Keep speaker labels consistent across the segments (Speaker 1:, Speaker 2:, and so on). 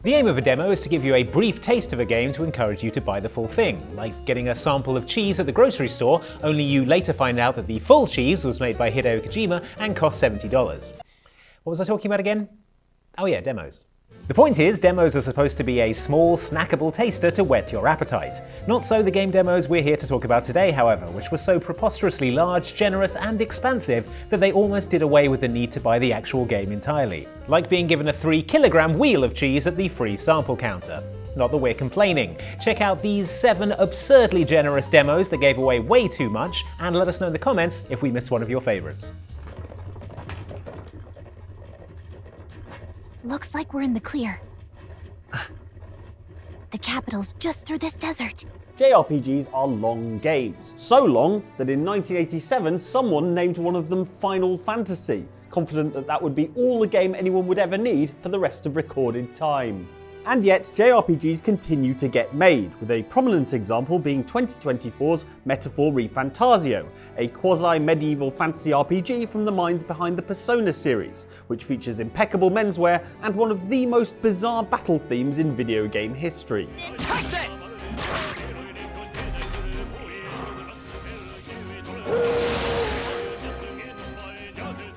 Speaker 1: The aim of a demo is to give you a brief taste of a game to encourage you to buy the full thing, like getting a sample of cheese at the grocery store, only you later find out that the full cheese was made by Hideo Kojima and cost $70. What was I talking about again? Oh yeah, demos. The point is, demos are supposed to be a small, snackable taster to whet your appetite. Not so the game demos we're here to talk about today, however, which were so preposterously large, generous, and expansive that they almost did away with the need to buy the actual game entirely. Like being given a 3-kilogram wheel of cheese at the free sample counter. Not that we're complaining. Check out these 7 absurdly generous demos that gave away way too much, and let us know in the comments if we missed one of your favorites.
Speaker 2: Looks like we're in the clear. The capital's just through this desert.
Speaker 3: JRPGs are long games. So long that in 1987 someone named one of them Final Fantasy, confident that that would be all the game anyone would ever need for the rest of recorded time. And yet, JRPGs continue to get made, with a prominent example being 2024's Metaphor ReFantazio, a quasi-medieval fantasy RPG from the minds behind the Persona series, which features impeccable menswear and one of the most bizarre battle themes in video game history.
Speaker 4: Touch this!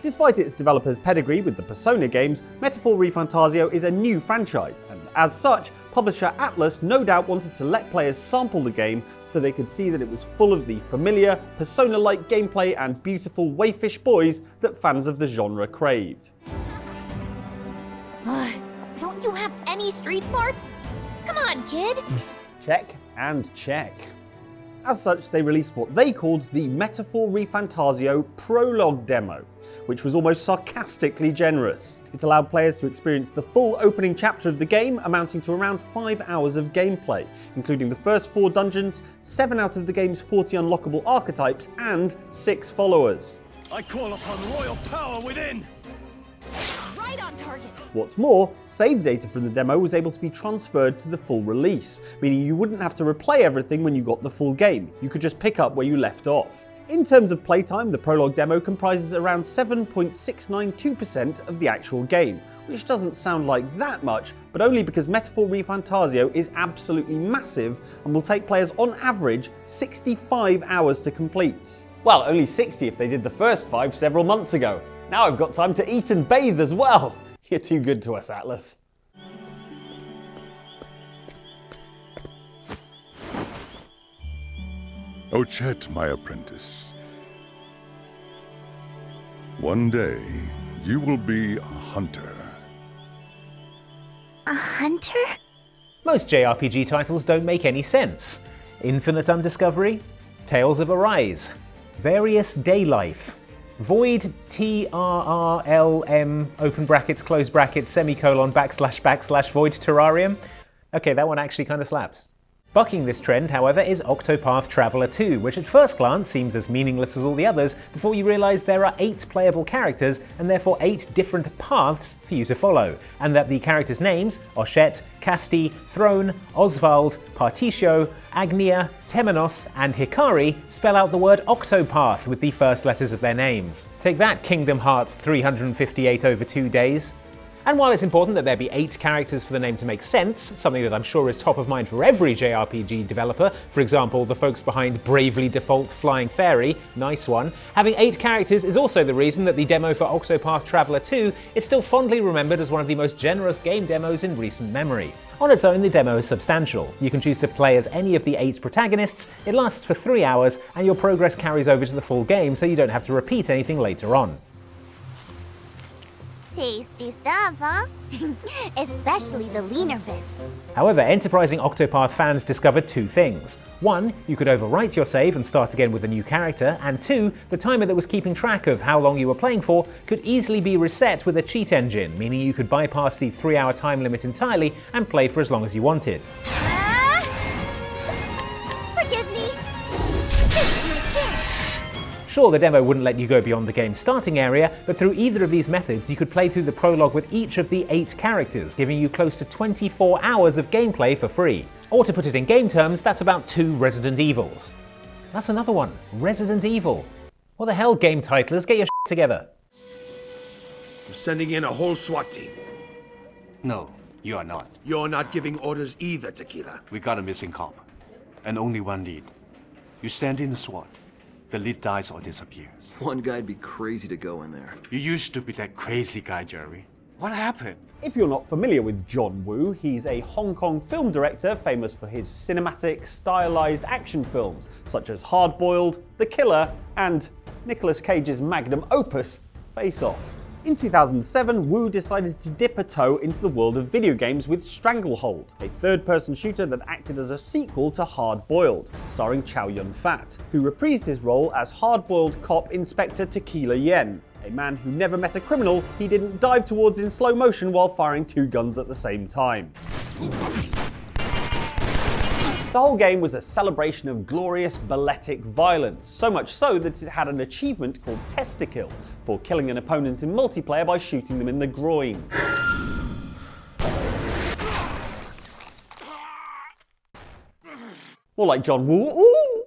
Speaker 3: Despite its developer's pedigree with the Persona games, Metaphor ReFantazio is a new franchise, and as such, publisher Atlus no doubt wanted to let players sample the game so they could see that it was full of the familiar, Persona-like gameplay and beautiful waifish boys that fans of the genre craved.
Speaker 2: Don't you have any street smarts? Come on, kid!
Speaker 3: Check and check. As such, they released what they called the Metaphor ReFantazio Prologue demo, which was almost sarcastically generous. It allowed players to experience the full opening chapter of the game, amounting to around 5 hours of gameplay, including the first 4 dungeons, 7 out of the game's 40 unlockable archetypes, and 6 followers.
Speaker 4: I call upon royal power within!
Speaker 2: Right on target!
Speaker 3: What's more, save data from the demo was able to be transferred to the full release, meaning you wouldn't have to replay everything when you got the full game. You could just pick up where you left off. In terms of playtime, the prologue demo comprises around 7.692% of the actual game, which doesn't sound like that much, but only because Metaphor ReFantazio is absolutely massive and will take players on average 65 hours to complete. Well, only 60 if they did the first 5 several months ago. Now I've got time to eat and bathe as well. You're too good to us, Atlus.
Speaker 5: Oh, Chet, my apprentice. One day, you will be a hunter.
Speaker 2: A hunter?
Speaker 1: Most JRPG titles don't make any sense. Infinite Undiscovery, Tales of Arise, Various Day Life, Void TRRLM open brackets close brackets semicolon / Void Terrarium. Okay, that one actually kind of slaps. Bucking this trend, however, is Octopath Traveler II, which at first glance seems as meaningless as all the others before you realise there are 8 playable characters and therefore 8 different paths for you to follow, and that the characters' names, Oshette, Casti, Throne, Oswald, Particio, Agnia, Temenos, and Hikari, spell out the word Octopath with the first letters of their names. Take that, Kingdom Hearts 358 over 2 days. And while it's important that there be 8 characters for the name to make sense, something that I'm sure is top of mind for every JRPG developer, for example the folks behind Bravely Default Flying Fairy, nice one, having 8 characters is also the reason that the demo for Octopath Traveler II is still fondly remembered as one of the most generous game demos in recent memory. On its own, the demo is substantial. You can choose to play as any of the 8 protagonists, it lasts for 3 hours, and your progress carries over to the full game so you don't have to repeat anything later on.
Speaker 2: Tasty stuff, huh? Especially the leaner bits.
Speaker 1: However, enterprising Octopath fans discovered 2 things. 1, you could overwrite your save and start again with a new character, and 2, the timer that was keeping track of how long you were playing for could easily be reset with a cheat engine, meaning you could bypass the 3-hour time limit entirely and play for as long as you wanted.
Speaker 2: Forgive me. This is your chance.
Speaker 1: Sure, the demo wouldn't let you go beyond the game's starting area, but through either of these methods you could play through the prologue with each of the 8 characters, giving you close to 24 hours of gameplay for free. Or to put it in game terms, that's about 2 Resident Evils. That's another one, Resident Evil. What the hell, game titlers, get your shit together.
Speaker 6: I'm sending in a whole SWAT team.
Speaker 7: No,
Speaker 6: You are not.
Speaker 7: You're not giving orders either, Tequila.
Speaker 6: We got a missing cop. And only one lead. You stand in the SWAT. The lead dies or disappears.
Speaker 8: One guy'd be crazy to go in there.
Speaker 6: You used to be that crazy guy, Jerry. What happened?
Speaker 3: If you're not familiar with John Woo, he's a Hong Kong film director famous for his cinematic, stylized action films such as Hard Boiled, The Killer, and Nicolas Cage's magnum opus, Face Off. In 2007, Woo decided to dip a toe into the world of video games with Stranglehold, a third-person shooter that acted as a sequel to Hard Boiled, starring Chow Yun-fat, who reprised his role as hard-boiled cop Inspector Tequila Yen, a man who never met a criminal he didn't dive towards in slow motion while firing two guns at the same time. The whole game was a celebration of glorious balletic violence, so much so that it had an achievement called Testikill for killing an opponent in multiplayer by shooting them in the groin. More like John Woo. Ooh!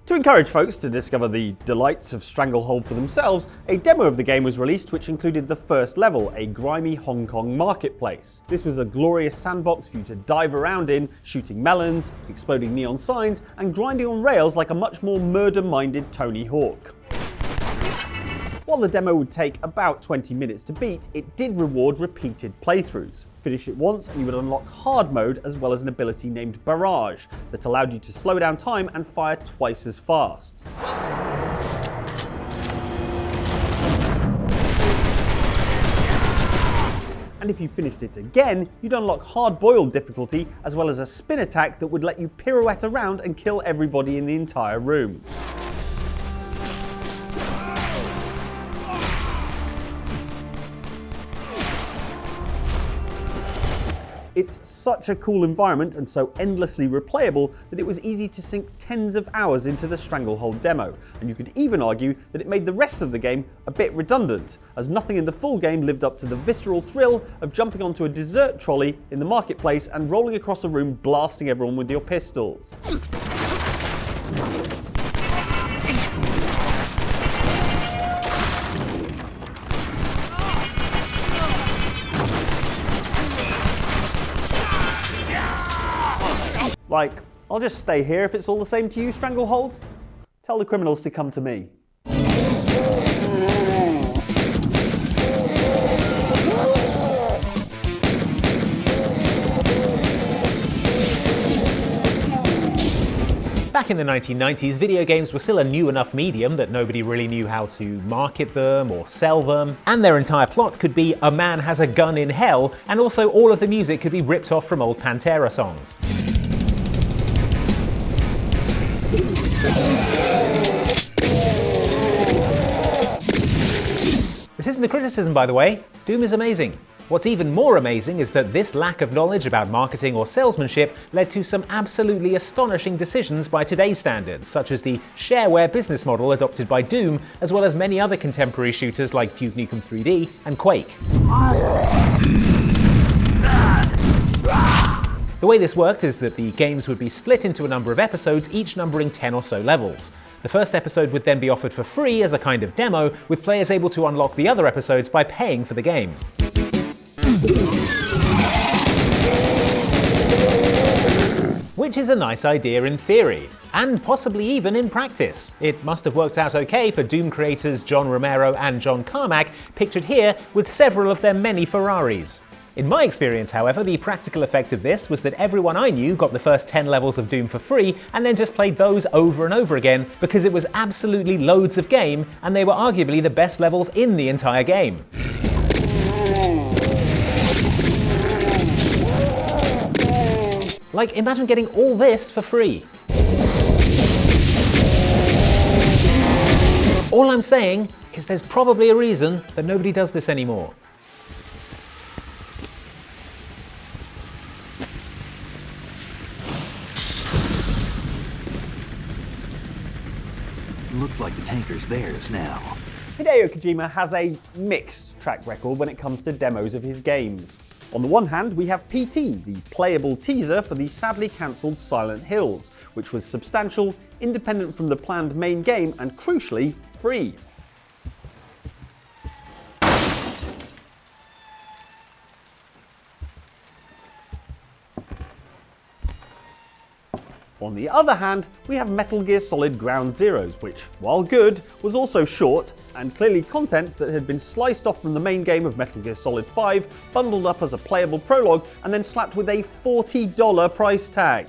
Speaker 3: To encourage folks to discover the delights of Stranglehold for themselves, a demo of the game was released which included the first level, a grimy Hong Kong marketplace. This was a glorious sandbox for you to dive around in, shooting melons, exploding neon signs, and grinding on rails like a much more murder-minded Tony Hawk. While the demo would take about 20 minutes to beat, it did reward repeated playthroughs. Finish it once and you would unlock hard mode as well as an ability named Barrage that allowed you to slow down time and fire twice as fast. And if you finished it again, you'd unlock hard-boiled difficulty as well as a spin attack that would let you pirouette around and kill everybody in the entire room. It's such a cool environment and so endlessly replayable that it was easy to sink tens of hours into the Stranglehold demo, and you could even argue that it made the rest of the game a bit redundant, as nothing in the full game lived up to the visceral thrill of jumping onto a dessert trolley in the marketplace and rolling across a room blasting everyone with your pistols. Like, I'll just stay here if it's all the same to you, Stranglehold. Tell the criminals to come to me.
Speaker 1: Back in the 1990s, video games were still a new enough medium that nobody really knew how to market them or sell them, and their entire plot could be a man has a gun in hell, and also all of the music could be ripped off from old Pantera songs. This isn't a criticism, by the way. Doom is amazing. What's even more amazing is that this lack of knowledge about marketing or salesmanship led to some absolutely astonishing decisions by today's standards, such as the shareware business model adopted by Doom, as well as many other contemporary shooters like Duke Nukem 3D and Quake. The way this worked is that the games would be split into a number of episodes, each numbering 10 or so levels. The first episode would then be offered for free as a kind of demo, with players able to unlock the other episodes by paying for the game. Which is a nice idea in theory, and possibly even in practice. It must have worked out okay for Doom creators John Romero and John Carmack, pictured here with several of their many Ferraris. In my experience, however, the practical effect of this was that everyone I knew got the first 10 levels of Doom for free and then just played those over and over again because it was absolutely loads of game and they were arguably the best levels in the entire game. Like, imagine getting all this for free. All I'm saying is there's probably a reason that nobody does this anymore.
Speaker 9: Looks like the tanker's theirs now.
Speaker 3: Hideo Kojima has a mixed track record when it comes to demos of his games. On the one hand, we have PT, the playable teaser for the sadly cancelled Silent Hills, which was substantial, independent from the planned main game, and crucially, free. On the other hand, we have Metal Gear Solid Ground Zeroes, which, while good, was also short, and clearly content that had been sliced off from the main game of Metal Gear Solid 5, bundled up as a playable prologue, and then slapped with a $40 price tag.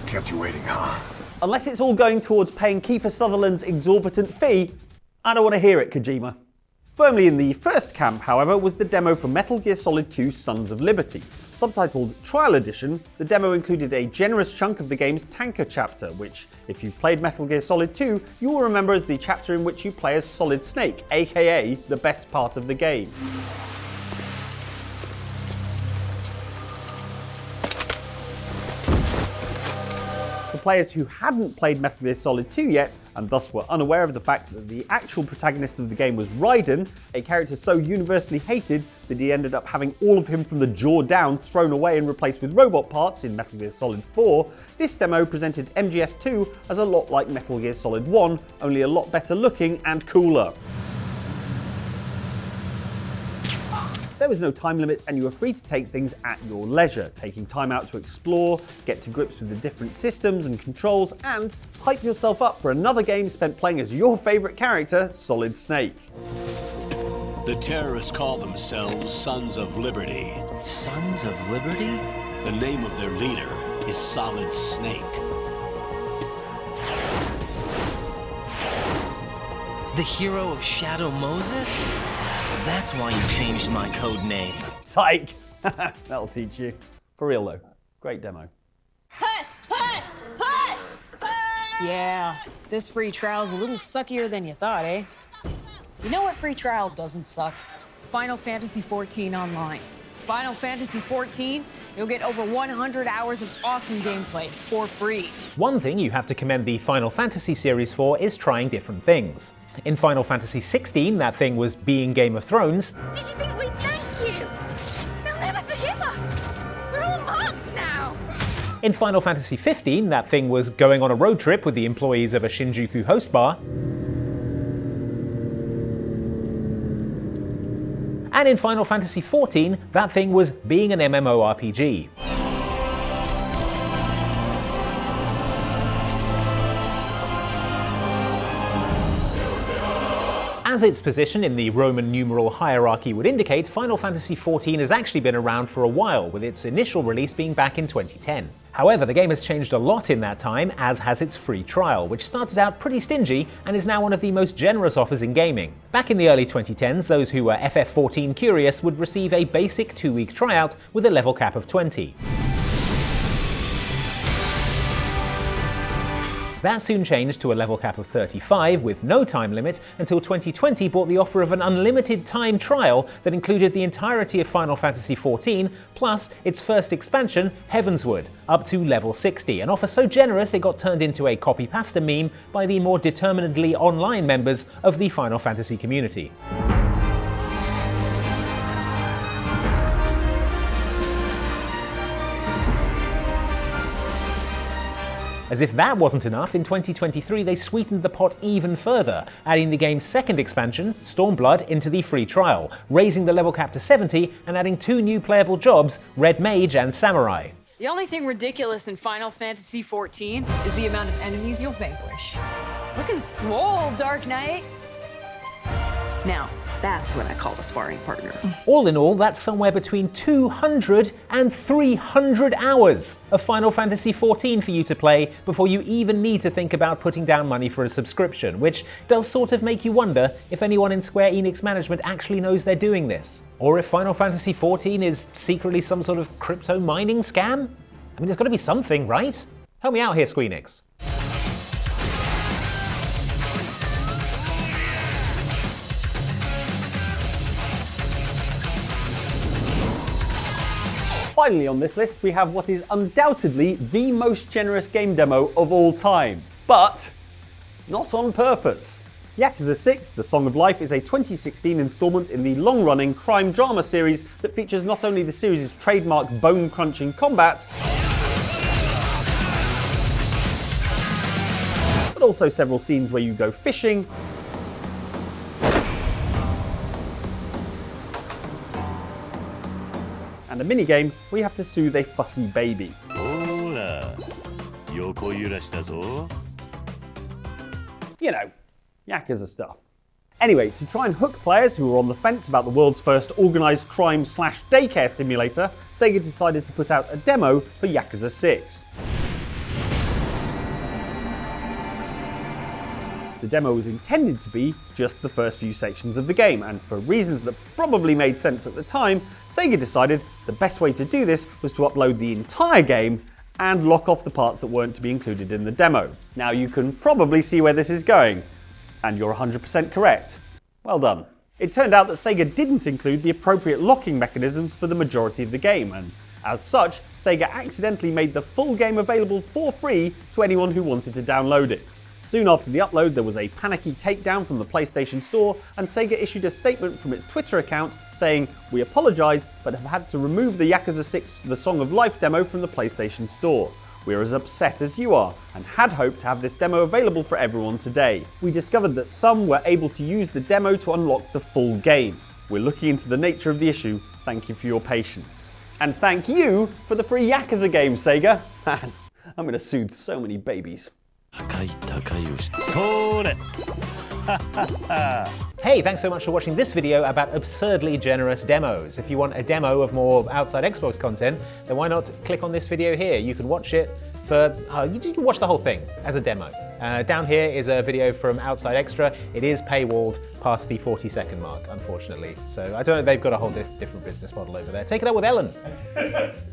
Speaker 7: Kept you waiting, huh?
Speaker 3: Unless it's all going towards paying Kiefer Sutherland's exorbitant fee, I don't want to hear it, Kojima. Firmly in the first camp, however, was the demo for Metal Gear Solid 2 Sons of Liberty. Subtitled Trial Edition, the demo included a generous chunk of the game's tanker chapter, which, if you've played Metal Gear Solid 2, you will remember as the chapter in which you play as Solid Snake, aka the best part of the game. For players who hadn't played Metal Gear Solid 2 yet, and thus were unaware of the fact that the actual protagonist of the game was Raiden, a character so universally hated that he ended up having all of him from the jaw down thrown away and replaced with robot parts in Metal Gear Solid 4, this demo presented MGS2 as a lot like Metal Gear Solid 1, only a lot better looking and cooler. There was no time limit and you were free to take things at your leisure, taking time out to explore, get to grips with the different systems and controls, and hype yourself up for another game spent playing as your favourite character, Solid Snake.
Speaker 10: The terrorists call themselves Sons of Liberty.
Speaker 11: Sons of Liberty?
Speaker 10: The name of their leader is Solid Snake.
Speaker 11: The hero of Shadow Moses? So that's why you changed my code name.
Speaker 3: Psych! That'll teach you. For real though, great demo.
Speaker 12: Push! Push! Push! Yeah, this free trial's a little suckier than you thought, eh? You know what free trial doesn't suck? Final Fantasy XIV Online. Final Fantasy XIV, you'll get over 100 hours of awesome gameplay for free.
Speaker 1: One thing you have to commend the Final Fantasy series for is trying different things. In Final Fantasy XVI, that thing was being Game of Thrones.
Speaker 2: Did you think we'd thank you? They'll never forgive us. We're all marked now.
Speaker 1: In Final Fantasy XV, that thing was going on a road trip with the employees of a Shinjuku host bar. And in Final Fantasy XIV, that thing was being an MMORPG. As its position in the Roman numeral hierarchy would indicate, Final Fantasy XIV has actually been around for a while, with its initial release being back in 2010. However, the game has changed a lot in that time, as has its free trial, which started out pretty stingy and is now one of the most generous offers in gaming. Back in the early 2010s, those who were FF14 curious would receive a basic 2-week tryout with a level cap of 20. That soon changed to a level cap of 35 with no time limit until 2020 brought the offer of an unlimited time trial that included the entirety of Final Fantasy XIV plus its first expansion, Heavensward, up to level 60, an offer so generous it got turned into a copy-pasta meme by the more determinedly online members of the Final Fantasy community. As if that wasn't enough, in 2023 they sweetened the pot even further, adding the game's second expansion, Stormblood, into the free trial, raising the level cap to 70 and adding 2 new playable jobs, Red Mage and Samurai.
Speaker 12: The only thing ridiculous in Final Fantasy XIV is the amount of enemies you'll vanquish. Looking swole, Dark Knight. Now, that's what I call a sparring partner.
Speaker 1: All in all, that's somewhere between 200 and 300 hours of Final Fantasy XIV for you to play before you even need to think about putting down money for a subscription, which does sort of make you wonder if anyone in Square Enix management actually knows they're doing this. Or if Final Fantasy XIV is secretly some sort of crypto mining scam? I mean, there's gotta be something, right? Help me out here, Squeenix.
Speaker 3: Finally on this list, we have what is undoubtedly the most generous game demo of all time, but not on purpose. Yakuza 6, The Song of Life, is a 2016 installment in the long-running crime drama series that features not only the series' trademark bone-crunching combat, but also several scenes where you go fishing, and a minigame where you have to soothe a fussy baby. You know, Yakuza stuff. Anyway, to try and hook players who were on the fence about the world's first organised crime / daycare simulator, Sega decided to put out a demo for Yakuza 6. The demo was intended to be just the first few sections of the game, and for reasons that probably made sense at the time, Sega decided the best way to do this was to upload the entire game and lock off the parts that weren't to be included in the demo. Now you can probably see where this is going, and you're 100% correct. Well done. It turned out that Sega didn't include the appropriate locking mechanisms for the majority of the game, and as such, Sega accidentally made the full game available for free to anyone who wanted to download it. Soon after the upload, there was a panicky takedown from the PlayStation Store, and Sega issued a statement from its Twitter account saying, "We apologise, but have had to remove the Yakuza 6 The Song of Life demo from the PlayStation Store. We're as upset as you are, and had hoped to have this demo available for everyone today. We discovered that some were able to use the demo to unlock the full game. We're looking into the nature of the issue. Thank you for your patience. And thank you for the free Yakuza game, Sega. Man, I'm going to soothe so many babies."
Speaker 1: Hey, thanks so much for watching this video about absurdly generous demos. If you want a demo of more Outside Xbox content, then why not click on this video here? You can watch it for, you can watch the whole thing as a demo. Down here is a video from Outside Extra. It is paywalled past the 40-second mark, unfortunately. So I don't know, they've got a whole different business model over there. Take it up with Ellen.